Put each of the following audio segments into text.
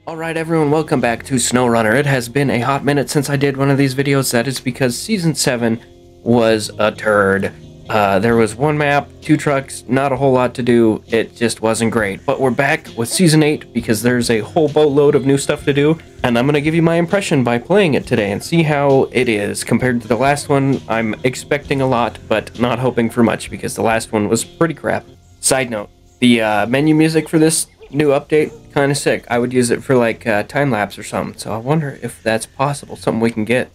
Alright everyone, welcome back to Snowrunner. It has been a hot minute since I did one of these videos. That is because Season 7 was a turd. There was one map, 2 trucks, not a whole lot to do. It just wasn't great. But we're back with Season 8 because there's a whole boatload of new stuff to do. And I'm going to give you my impression by playing it today and see how it is. Compared to the last one, I'm expecting a lot, but not hoping for much because the last one was pretty crap. Side note, the menu music for this new update, kind of sick. I would use it for like time-lapse or something, so I wonder if that's possible, something we can get.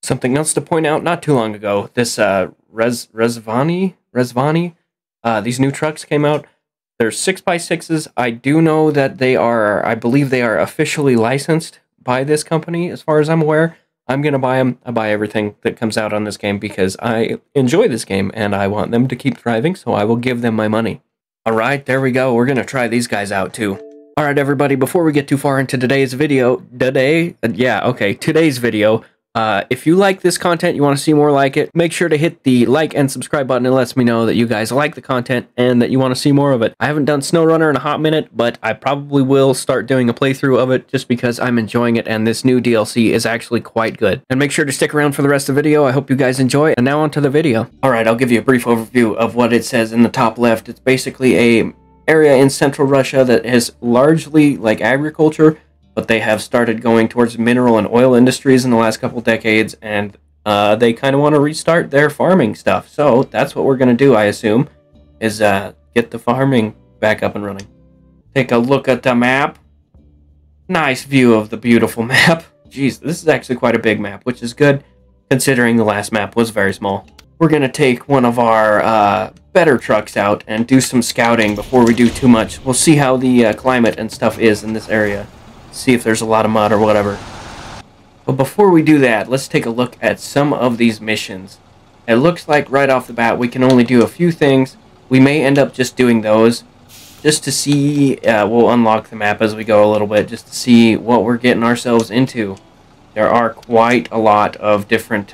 Something else to point out, not too long ago, this Resvani, these new trucks came out. They're 6x6s. I do know that they are, I believe they are officially licensed by this company, as far as I'm aware. I'm going to buy them. I buy everything that comes out on this game because I enjoy this game and I want them to keep thriving, so I will give them my money. Alright, there we go. We're going to try these guys out too. Alright everybody, before we get too far into today's video, today's video, if you like this content, you want to see more like it, make sure to hit the like and subscribe button. It lets me know that you guys like the content and that you want to see more of it. I haven't done Snowrunner in a hot minute, but I probably will start doing a playthrough of it just because I'm enjoying it and this new DLC is actually quite good. And make sure to stick around for the rest of the video. I hope you guys enjoy it. And now on to the video. Alright, I'll give you a brief overview of what it says in the top left. It's basically a area in central Russia that is largely like agriculture, but they have started going towards mineral and oil industries in the last couple decades, and they kind of want to restart their farming stuff. So that's what we're going to do, I assume, is get the farming back up and running. Take a look at the map. Nice view of the beautiful map. Jeez, this is actually quite a big map, which is good, considering the last map was very small. We're going to take one of our better trucks out and do some scouting before we do too much. We'll see how the climate and stuff is in this area. See if there's a lot of mud or whatever. But before we do that, let's take a look at some of these missions. It looks like right off the bat we can only do a few things. We may end up just doing those just to see. We'll unlock the map as we go a little bit just to see what we're getting ourselves into. There are quite a lot of different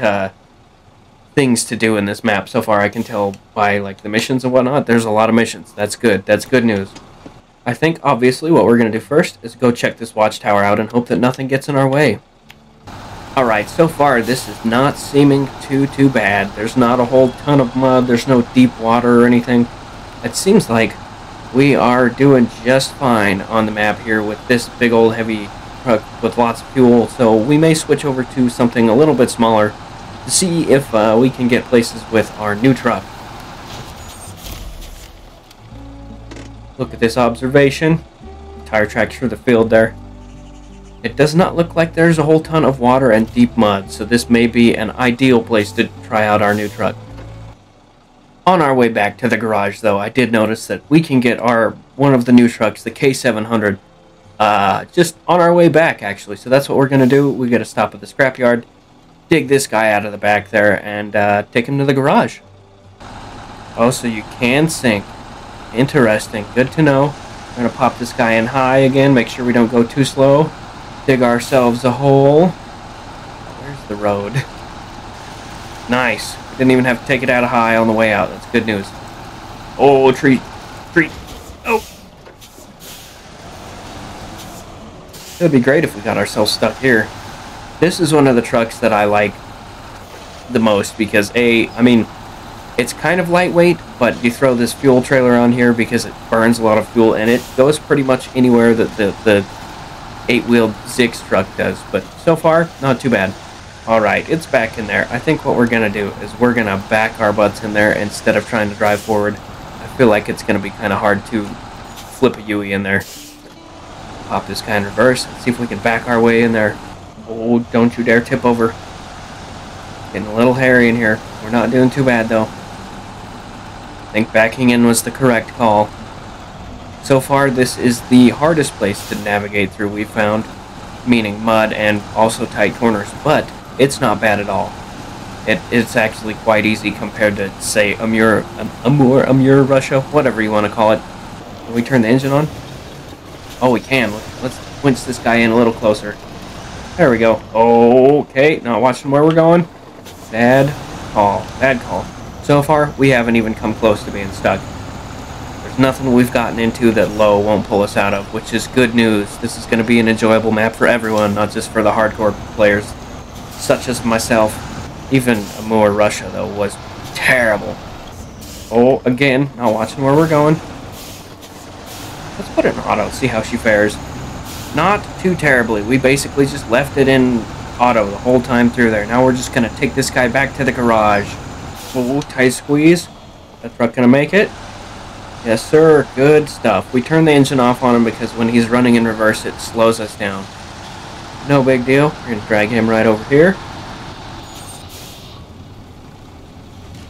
things to do in this map so far. I can tell by like the missions and whatnot. There's a lot of missions. That's good. That's good news. I think obviously what we're going to do first is go check this watchtower out and hope that nothing gets in our way. Alright, so far this is not seeming too bad. There's not a whole ton of mud. There's no deep water or anything. It seems like we are doing just fine on the map here with this big old heavy truck with lots of fuel. So we may switch over to something a little bit smaller to see if we can get places with our new truck. Look at this observation. Tire tracks through the field there. It does not look like there's a whole ton of water and deep mud, so this may be an ideal place to try out our new truck. On our way back to the garage, though, I did notice that we can get one of the new trucks, the K700, just on our way back, actually. So that's what we're going to do. We got to stop at the scrapyard, dig this guy out of the back there, and take him to the garage. Oh, so you can sink. Interesting. Good to know. We're going to pop this guy in high again, make sure we don't go too slow. Dig ourselves a hole. Where's the road? Nice. We didn't even have to take it out of high on the way out. That's good news. Oh, tree. Oh! It would be great if we got ourselves stuck here. This is one of the trucks that I like the most because it's kind of lightweight, but you throw this fuel trailer on here because it burns a lot of fuel, and it goes pretty much anywhere that the 8-wheeled Zix truck does. But so far, not too bad. Alright, it's back in there. I think what we're going to do is we're going to back our butts in there instead of trying to drive forward. I feel like it's going to be kind of hard to flip a Yui in there. Pop this guy in reverse and see if we can back our way in there. Oh, don't you dare tip over. Getting a little hairy in here. We're not doing too bad, though. I think backing in was the correct call. So far, this is the hardest place to navigate through we've found, meaning mud and also tight corners, but it's not bad at all. It's actually quite easy compared to, say, Amur Russia, whatever you want to call it. Can we turn the engine on? Oh, we can. Let's winch this guy in a little closer. There we go. Okay, not watching where we're going. Bad call. So far, we haven't even come close to being stuck. There's There's nothing we've gotten into that low won't pull us out of, which is good news. This is going to be an enjoyable map for everyone, not just for the hardcore players, such as myself. Even Amur Russia, though, was terrible. Oh, again, not watching where we're going. Let's put it in auto, see how she fares. Not too terribly. We basically just left it in auto the whole time through there. Now we're just going to take this guy back to the garage. Oh, tight squeeze. That truck going to make it? Yes, sir. Good stuff. We turn the engine off on him because when he's running in reverse, it slows us down. No big deal. We're going to drag him right over here.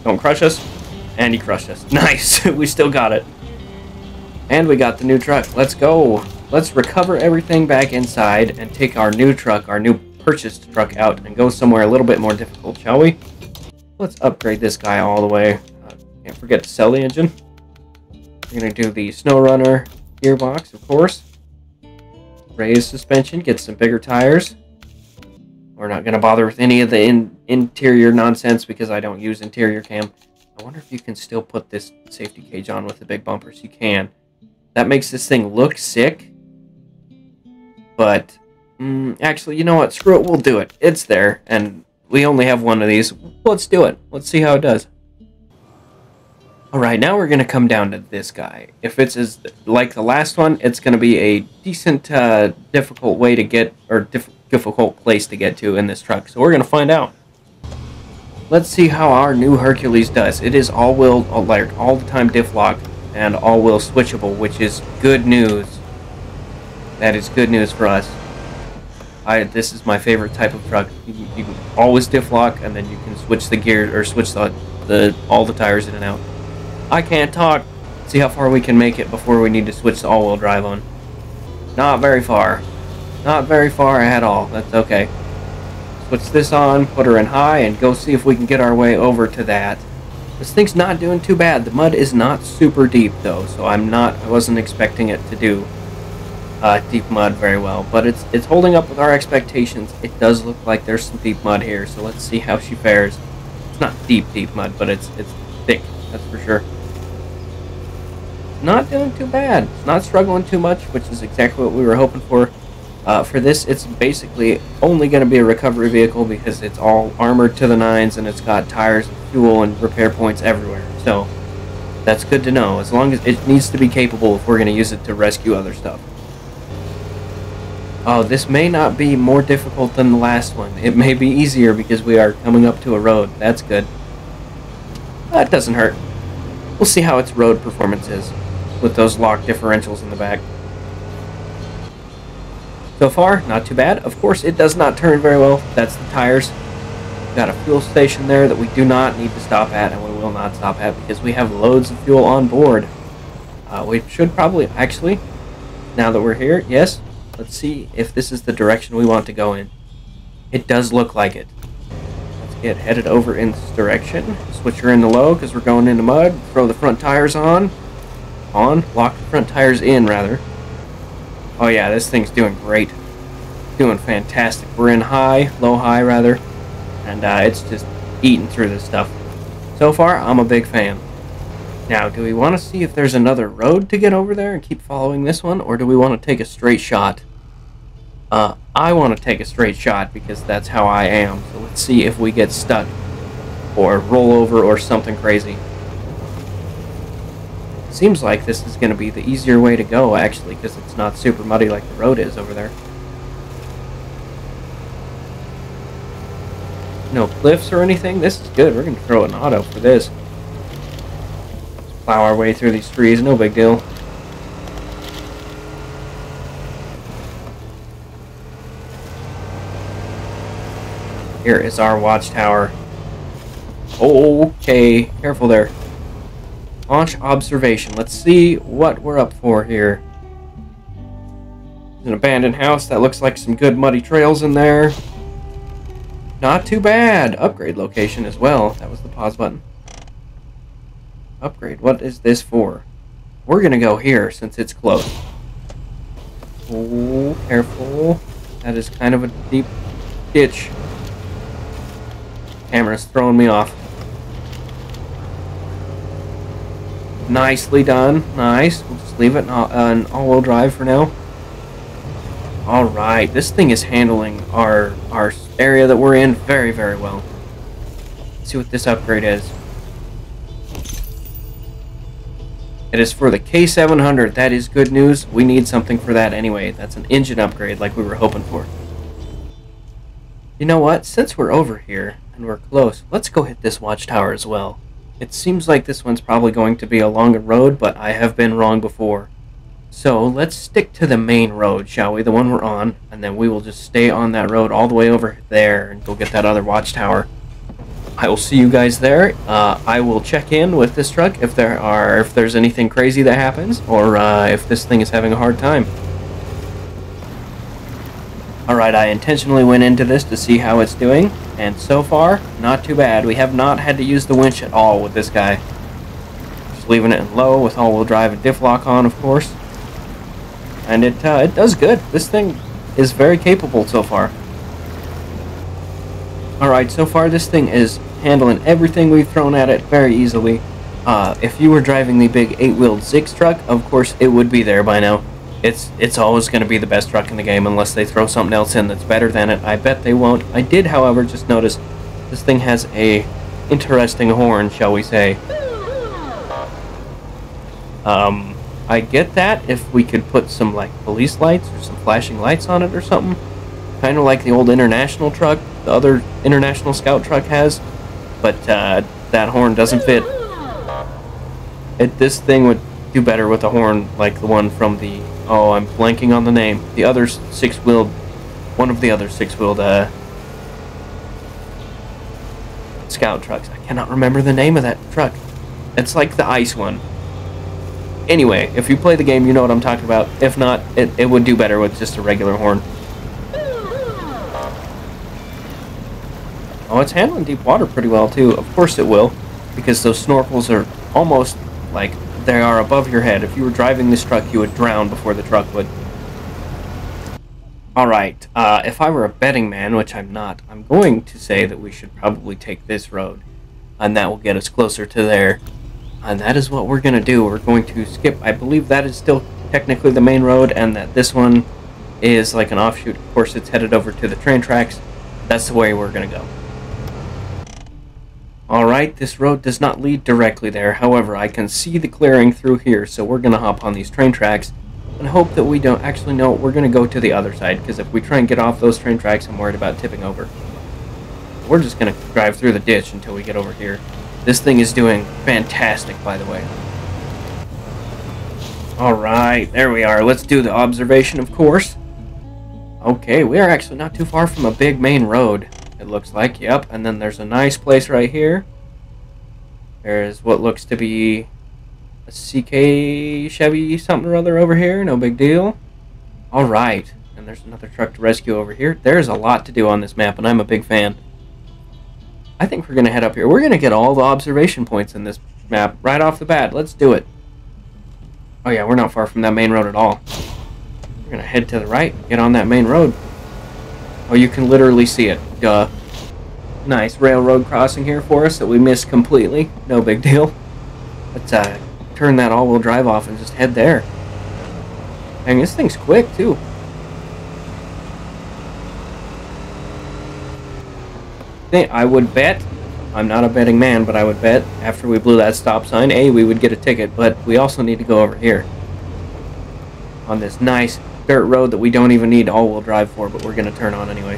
Don't crush us. And he crushed us. Nice. We still got it. And we got the new truck. Let's go. Let's recover everything back inside and take our new truck, our new purchased truck out and go somewhere a little bit more difficult, shall we? Let's upgrade this guy all the way. Can't forget to sell the engine. We're going to do the Snowrunner gearbox, of course. Raise suspension, get some bigger tires. We're not going to bother with any of the interior nonsense because I don't use interior cam. I wonder if you can still put this safety cage on with the big bumpers. You can. That makes this thing look sick. But, actually, you know what? Screw it, we'll do it. It's there, and we only have one of these. Let's do it. Let's see how it does. Alright, now we're going to come down to this guy. If it's as like the last one, it's going to be a decent, difficult way to get, or difficult place to get to in this truck. So we're going to find out. Let's see how our new Hercules does. It is all-wheel, like all the time diff lock, and all-wheel switchable, which is good news. That is good news for us. This is my favorite type of truck. You can always diff lock, and then you can switch the gear, or switch all the tires in and out. I can't talk. See how far we can make it before we need to switch to all-wheel drive on. Not very far. Not very far at all. That's okay. Switch this on, put her in high, and go see if we can get our way over to that. This thing's not doing too bad. The mud is not super deep, though, so I wasn't expecting it to do deep mud very well. But it's holding up with our expectations. It does look like there's some deep mud here, so let's see how she fares. It's not deep mud, but it's thick, that's for sure. Not doing too bad. It's not struggling too much, which is exactly what we were hoping for. For this, it's basically only going to be a recovery vehicle because it's all armored to the nines and it's got tires and fuel and repair points everywhere. So that's good to know. As long as it needs to be capable if we're going to use it to rescue other stuff. Oh, this may not be more difficult than the last one. It may be easier because we are coming up to a road. That's good. That doesn't hurt. We'll see how its road performance is with those lock differentials in the back. So far, not too bad. Of course, it does not turn very well. That's the tires. We've got a fuel station there that we do not need to stop at, and we will not stop at because we have loads of fuel on board. We should probably, actually, now that we're here, yes, let's see if this is the direction we want to go in. It does look like it. Let's get headed over in this direction. Switch her into low because we're going into mud. Throw the front tires on. Lock the front tires in, rather. Oh yeah, this thing's doing great. Doing fantastic. We're in low high rather, and it's just eating through this stuff. So far, I'm a big fan. Now, do we want to see if there's another road to get over there and keep following this one, or do we want to take a straight shot? I want to take a straight shot because that's how I am. So let's see if we get stuck, or roll over, or something crazy. Seems like this is going to be the easier way to go, actually, because it's not super muddy like the road is over there. No cliffs or anything. This is good. We're going to throw an auto for this. Just plow our way through these trees. No big deal. Here is our watchtower. Okay, careful there. Launch observation. Let's see what we're up for here. There's an abandoned house that looks like some good muddy trails in there. Not too bad. Upgrade location as well. That was the pause button. Upgrade. What is this for? We're gonna go here since it's close. Oh, careful. That is kind of a deep ditch. Camera's throwing me off. Nicely done. Nice. We'll just leave it in all-wheel drive for now. Alright, this thing is handling our area that we're in very, very well. Let's see what this upgrade is. It is for the K700. That is good news. We need something for that anyway. That's an engine upgrade like we were hoping for. You know what? Since we're over here and we're close, let's go hit this watchtower as well. It seems like this one's probably going to be a longer road, but I have been wrong before. So let's stick to the main road, shall we? The one we're on, and then we will just stay on that road all the way over there and go get that other watchtower. I will see you guys there. I will check in with this truck if there's anything crazy that happens, or if this thing is having a hard time. Alright, I intentionally went into this to see how it's doing, and so far, not too bad. We have not had to use the winch at all with this guy. Just leaving it in low with all-wheel drive and diff lock on, of course. And it does good. This thing is very capable so far. Alright, so far this thing is handling everything we've thrown at it very easily. If you were driving the big 8-wheeled Zix truck, of course it would be there by now. It's always going to be the best truck in the game unless they throw something else in that's better than it. I bet they won't. I did, however, just notice this thing has a interesting horn, shall we say. I get that if we could put some like police lights or some flashing lights on it or something. Kind of like the old International truck, the other International Scout truck has. But that horn doesn't fit. This thing would do better with a horn like the one from the... Oh, I'm blanking on the name. The other six-wheeled... One of the other six-wheeled Scout trucks. I cannot remember the name of that truck. It's like the ice one. Anyway, if you play the game, you know what I'm talking about. If not, it would do better with just a regular horn. Oh, it's handling deep water pretty well, too. Of course it will, because those snorkels are almost like they are above your head. If you were driving this truck, you would drown before the truck would. Alright, if I were a betting man, which I'm not, I'm going to say that we should probably take this road, and that will get us closer to there. And that is what we're going to do. We're going to skip, I believe that is still technically the main road, and that this one is like an offshoot. Of course, it's headed over to the train tracks. That's the way we're going to go. Alright, this road does not lead directly there. However, I can see the clearing through here, so we're going to hop on these train tracks and hope that we don't actually know. We're going to go to the other side, because if we try and get off those train tracks, I'm worried about tipping over. We're just going to drive through the ditch until we get over here. This thing is doing fantastic, by the way. Alright, there we are. Let's do the observation, of course. Okay, we are actually not too far from a big main road. It looks like, yep, and then there's a nice place right here. There's what looks to be a CK Chevy something or other over here, no big deal. Alright, and there's another truck to rescue over here. There's a lot to do on this map, and I'm a big fan. I think we're going to head up here. We're going to get all the observation points in this map right off the bat. Let's do it. Oh yeah, we're not far from that main road at all. We're going to head to the right, get on that main road. Oh, you can literally see it. Duh. Nice railroad crossing here for us that we missed completely. No big deal. Let's turn that all-wheel drive off and just head there. Dang, this thing's quick, too. I would bet, I'm not a betting man, but I would bet after we blew that stop sign, we would get a ticket, but we also need to go over here. On this nice dirt road that we don't even need all-wheel drive for, but we're going to turn on anyway.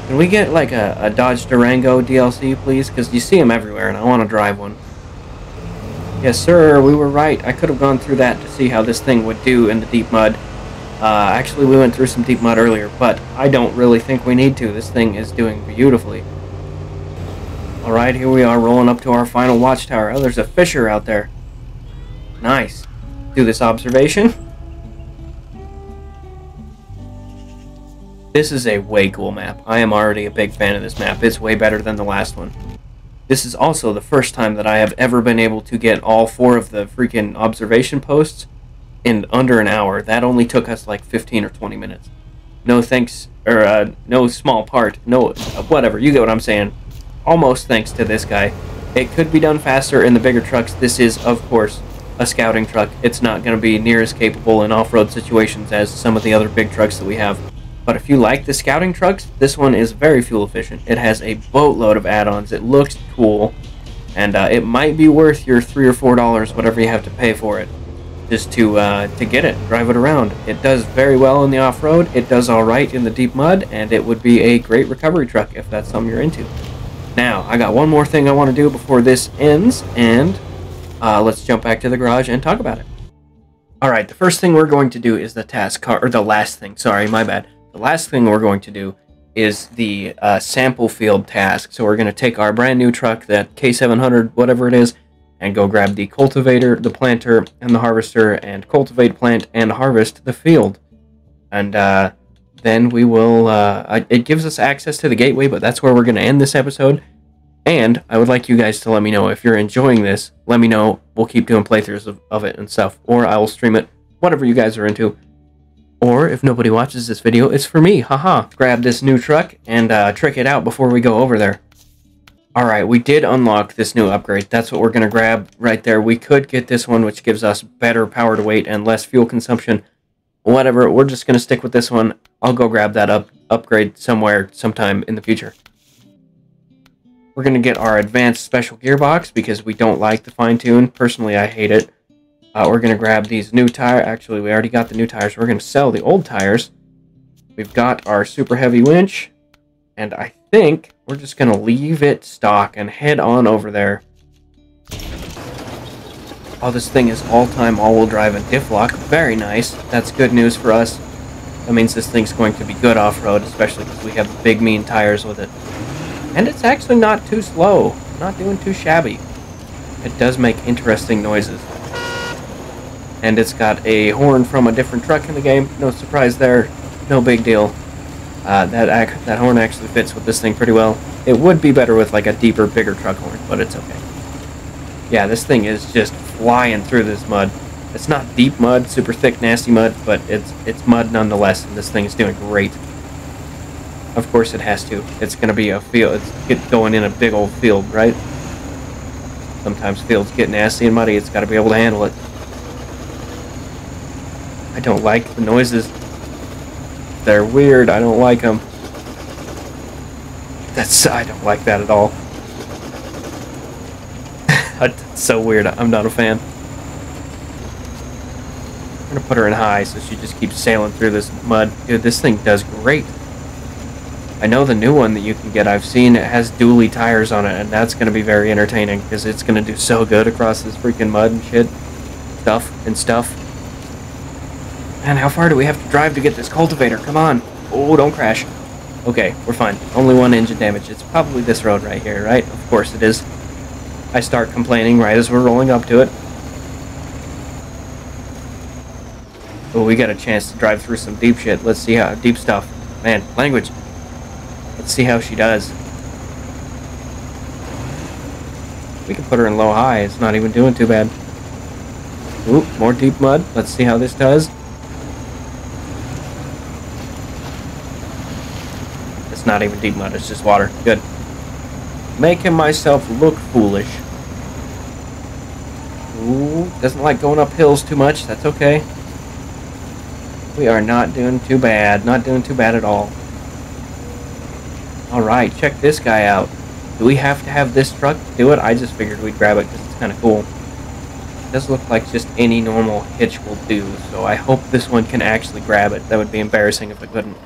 Can we get like a Dodge Durango DLC, please? Because you see them everywhere, and I want to drive one. Yes, sir, we were right. I could have gone through that to see how this thing would do in the deep mud. Actually, we went through some deep mud earlier, but I don't really think we need to. This thing is doing beautifully. Alright, here we are rolling up to our final watchtower. Oh, there's a fisher out there. Nice. Do this observation. This is a way cool map. I am already a big fan of this map. It's way better than the last one. This is also the first time that I have ever been able to get all 4 of the freaking observation posts in under an hour. That only took us like 15 or 20 minutes. No thanks, or no small part, no, whatever, you get what I'm saying. Almost thanks to this guy. It could be done faster in the bigger trucks. This is, of course, a scouting truck. It's not going to be near as capable in off-road situations as some of the other big trucks that we have. But if you like the scouting trucks, this one is very fuel efficient. It has a boatload of add-ons. It looks cool, and it might be worth your $3 or $4, whatever you have to pay for it, just to get it, drive it around. It does very well in the off-road. It does all right in the deep mud, and it would be a great recovery truck if that's something you're into. Now, I got one more thing I want to do before this ends, and let's jump back to the garage and talk about it. Alright, the first thing we're going to do is the task car, or the last thing, sorry, my bad. The last thing we're going to do is the sample field task. So we're going to take our brand new truck, that K700, whatever it is, and go grab the cultivator, the planter, and the harvester, and cultivate, plant, and harvest the field. And then we will, it gives us access to the gateway, but that's where we're going to end this episode. And I would like you guys to let me know if you're enjoying this. Let me know. We'll keep doing playthroughs of it and stuff. Or I will stream it, whatever you guys are into. Or if nobody watches this video, it's for me. Haha. Grab this new truck and trick it out before we go over there. Alright, we did unlock this new upgrade. That's what we're going to grab right there. We could get this one, which gives us better power to weight and less fuel consumption. Whatever, we're just going to stick with this one. I'll go grab that upgrade somewhere, sometime in the future. We're going to get our advanced special gearbox because we don't like the fine-tune. Personally, I hate it. We're going to grab these new tires. Actually, we already got the new tires. We're going to sell the old tires. We've got our super heavy winch. And I think we're just going to leave it stock and head on over there. Oh, this thing is all-time all-wheel drive and diff lock. Very nice. That's good news for us. That means this thing's going to be good off-road, especially because we have big, mean tires with it. And it's actually not too slow. Not doing too shabby. It does make interesting noises. And it's got a horn from a different truck in the game. No surprise there. No big deal. That horn actually fits with this thing pretty well. It would be better with like a deeper, bigger truck horn, but it's okay. Yeah, this thing is just flying through this mud. It's not deep mud, super thick, nasty mud, but it's mud nonetheless, and this thing is doing great. Of course it has to. It's going to be a field. It's going in a big old field, right? Sometimes fields get nasty and muddy. It's got to be able to handle it. I don't like the noises. They're weird. I don't like them. I don't like that at all. It's so weird. I'm not a fan. I'm going to put her in high so she just keeps sailing through this mud. Dude, this thing does great. I know the new one that you can get, I've seen it has dually tires on it, and that's going to be very entertaining because it's going to do so good across this freaking mud and shit. Stuff. Man, how far do we have to drive to get this cultivator? Come on. Oh, don't crash. Okay, we're fine. Only one engine damage. It's probably this road right here, right? Of course it is. I start complaining right as we're rolling up to it. Oh, we got a chance to drive through some deep shit. Let's see how deep stuff. Man, language. Let's see how she does. We can put her in low high. It's not even doing too bad. Ooh, more deep mud. Let's see how this does. It's not even deep mud. It's just water. Good. Making myself look foolish. Ooh, doesn't like going up hills too much. That's okay. We are not doing too bad. Not doing too bad at all. Alright, check this guy out. Do we have to have this truck to do it? I just figured we'd grab it because it's kind of cool. It does look like just any normal hitch will do, so I hope this one can actually grab it. That would be embarrassing if it couldn't.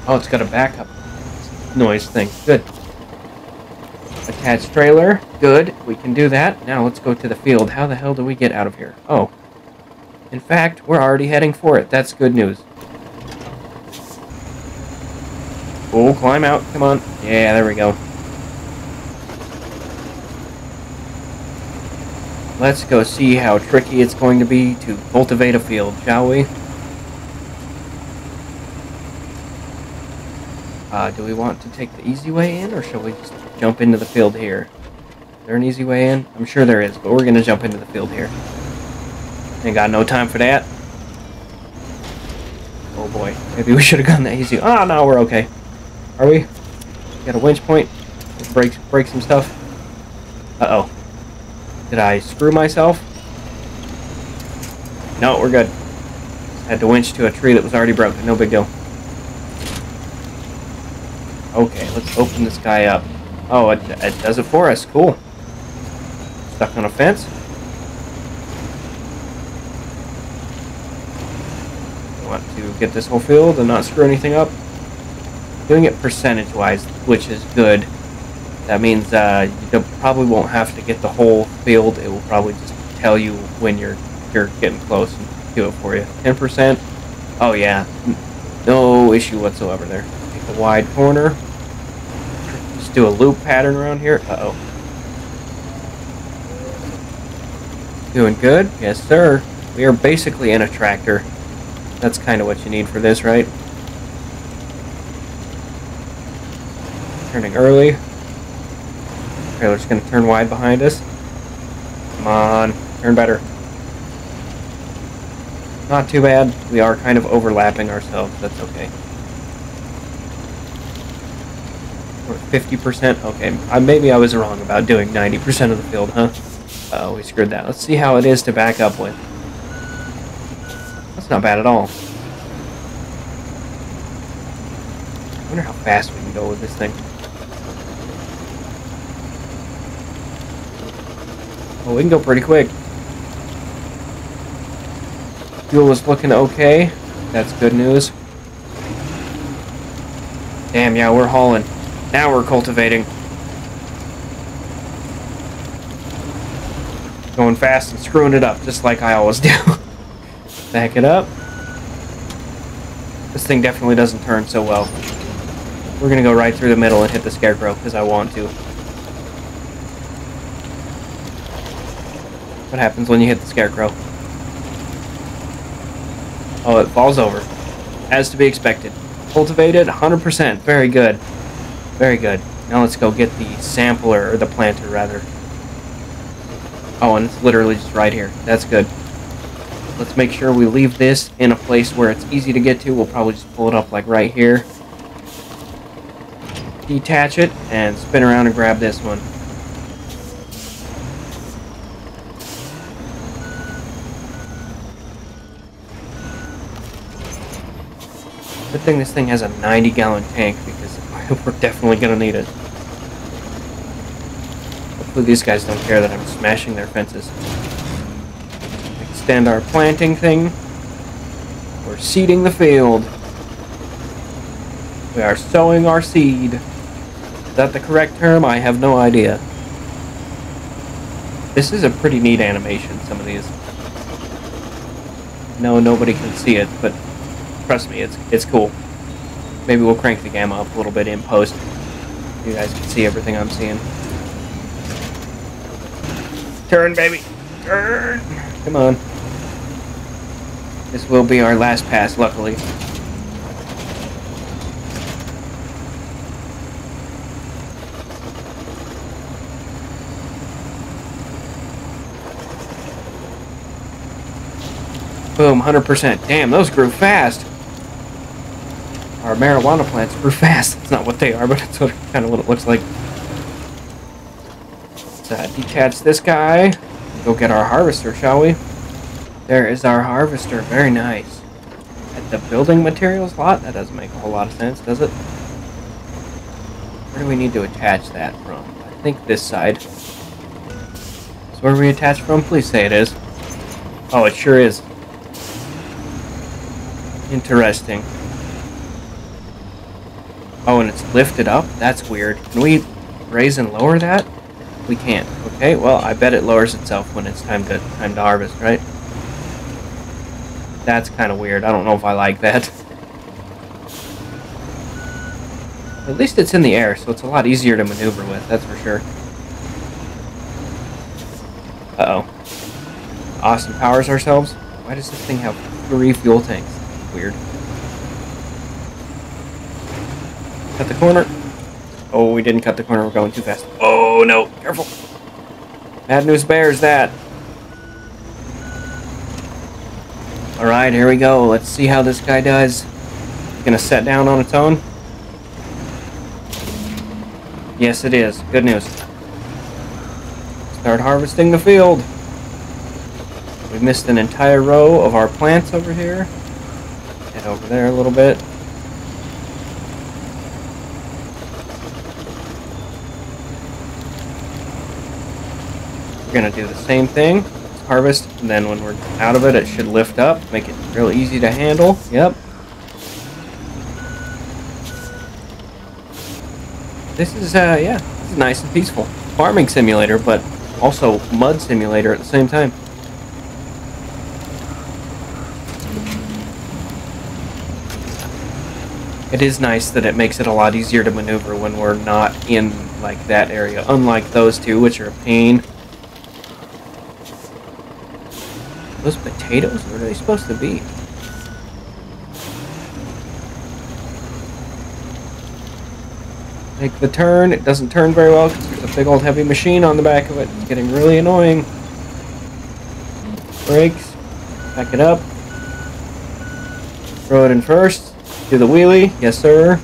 Oh, it's got a backup noise thing. Good. Attached trailer. Good. We can do that. Now let's go to the field. How the hell do we get out of here? Oh. In fact, we're already heading for it. That's good news. Oh, climb out. Come on. Yeah, there we go. Let's go see how tricky it's going to be to cultivate a field, shall we? Do we want to take the easy way in, or shall we just jump into the field here? Is there an easy way in? I'm sure there is, but we're going to jump into the field here. Ain't got no time for that. Oh boy, maybe we should have gone that easy. Ah, no, we're okay. Are we? Got a winch point. Let's break some stuff. Uh-oh. Did I screw myself? No, we're good. Had to winch to a tree that was already broken. No big deal. Okay, let's open this guy up. Oh, it does it for us. Cool. Stuck on a fence. I want to get this whole field and not screw anything up. Doing it percentage-wise, which is good. That means you probably won't have to get the whole field. It will probably just tell you when you're getting close and do it for you. 10%. Oh yeah, no issue whatsoever there. Take a wide corner. Just do a loop pattern around here. Uh-oh. Doing good? Yes, sir. We are basically in a tractor. That's kind of what you need for this, right? Turning early. Trailer's going to turn wide behind us. Come on. Turn better. Not too bad. We are kind of overlapping ourselves. That's okay. We're at 50%. Okay. Maybe I was wrong about doing 90% of the field, huh? Uh-oh, we screwed that. Let's see how it is to back up with. That's not bad at all. I wonder how fast we can go with this thing. Oh, we can go pretty quick. Fuel is looking okay. That's good news. Damn, yeah, we're hauling. Now we're cultivating. Going fast and screwing it up, just like I always do. Back it up. This thing definitely doesn't turn so well. We're gonna go right through the middle and hit the scarecrow, because I want to. What happens when you hit the scarecrow? Oh, it falls over. As to be expected. Cultivated, 100%. Very good. Very good. Now let's go get the sampler, or the planter, rather. Oh, and it's literally just right here. That's good. Let's make sure we leave this in a place where it's easy to get to. We'll probably just pull it up like right here. Detach it, and spin around and grab this one. Good thing this thing has a 90-gallon tank, because we're definitely going to need it. Hopefully these guys don't care that I'm smashing their fences. Extend our planting thing. We're seeding the field. We are sowing our seed. Is that the correct term? I have no idea. This is a pretty neat animation, some of these. No, nobody can see it, but trust me, it's cool. Maybe we'll crank the gamma up a little bit in post. You guys can see everything I'm seeing. Turn, baby! Turn! Come on. This will be our last pass, luckily. Boom, 100%. Damn, those grew fast. Our marijuana plants grew fast. That's not what they are, but it's kind of what it looks like. Let's detach this guy. Go get our harvester, shall we? There is our harvester. Very nice. At the building materials lot? That doesn't make a whole lot of sense, does it? Where do we need to attach that from? I think this side. So where do we attach from? Please say it is. Oh, it sure is. Interesting. Oh, and it's lifted up? That's weird. Can we raise and lower that? We can't. Okay, well, I bet it lowers itself when it's time to harvest, right? That's kind of weird. I don't know if I like that. At least it's in the air, so it's a lot easier to maneuver with, that's for sure. Uh-oh. Austin powers ourselves? Why does this thing have 3 fuel tanks? Weird. Cut the corner. Oh, we didn't cut the corner. We're going too fast. Oh, no. Careful. Bad news bears that. Alright, here we go. Let's see how this guy does. It's gonna set down on its own. Yes, it is. Good news. Start harvesting the field. We missed an entire row of our plants over here. Head over there a little bit. We're gonna do the same thing. Harvest, and then when we're out of it, it should lift up, make it real easy to handle. Yep. This is, yeah, this is nice and peaceful. Farming simulator, but also mud simulator at the same time. It is nice that it makes it a lot easier to maneuver when we're not in, like, that area, unlike those two, which are a pain. Those potatoes? What are they supposed to be? Make the turn. It doesn't turn very well because there's a big old heavy machine on the back of it. It's getting really annoying. Brakes. Back it up. Throw it in first. Do the wheelie. Yes, sir. I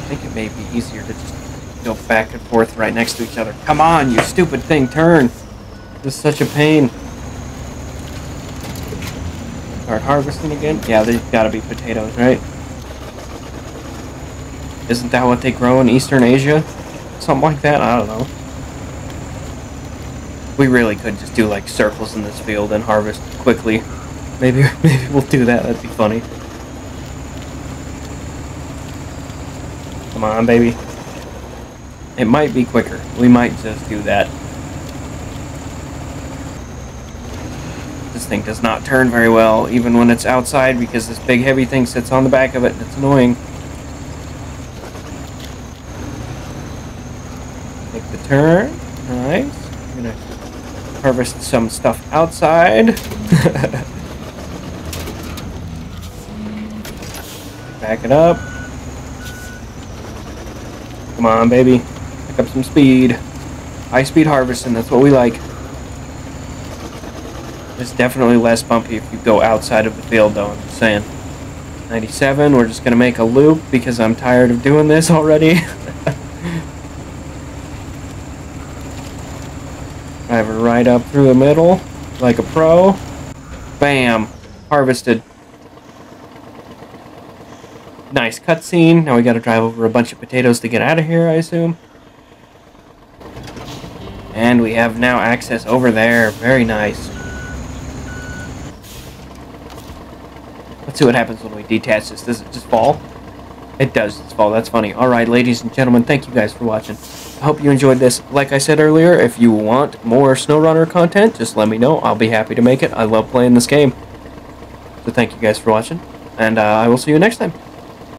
think it may be easier to just go back and forth right next to each other. Come on, you stupid thing. Turn. This is such a pain. Start harvesting again? Yeah, there's gotta be potatoes, right? Isn't that what they grow in Eastern Asia? Something like that? I don't know. We really could just do like circles in this field and harvest quickly. Maybe we'll do that. That'd be funny. Come on, baby. It might be quicker. We might just do that. This thing does not turn very well, even when it's outside, because this big heavy thing sits on the back of it, and it's annoying. Make the turn. Nice. I'm gonna harvest some stuff outside. Back it up. Come on, baby. Pick up some speed. High speed harvesting, that's what we like. It's definitely less bumpy if you go outside of the field, though, I'm just saying. 97, we're just going to make a loop because I'm tired of doing this already. Drive her right up through the middle, like a pro. Bam! Harvested. Nice cutscene. Now we got to drive over a bunch of potatoes to get out of here, I assume. And we have now access over there. Very nice. Let's see what happens when we detach this. Does it just fall? It does just fall. That's funny. Alright, ladies and gentlemen, thank you guys for watching. I hope you enjoyed this. Like I said earlier, if you want more Snowrunner content, just let me know. I'll be happy to make it. I love playing this game. So thank you guys for watching, and I will see you next time.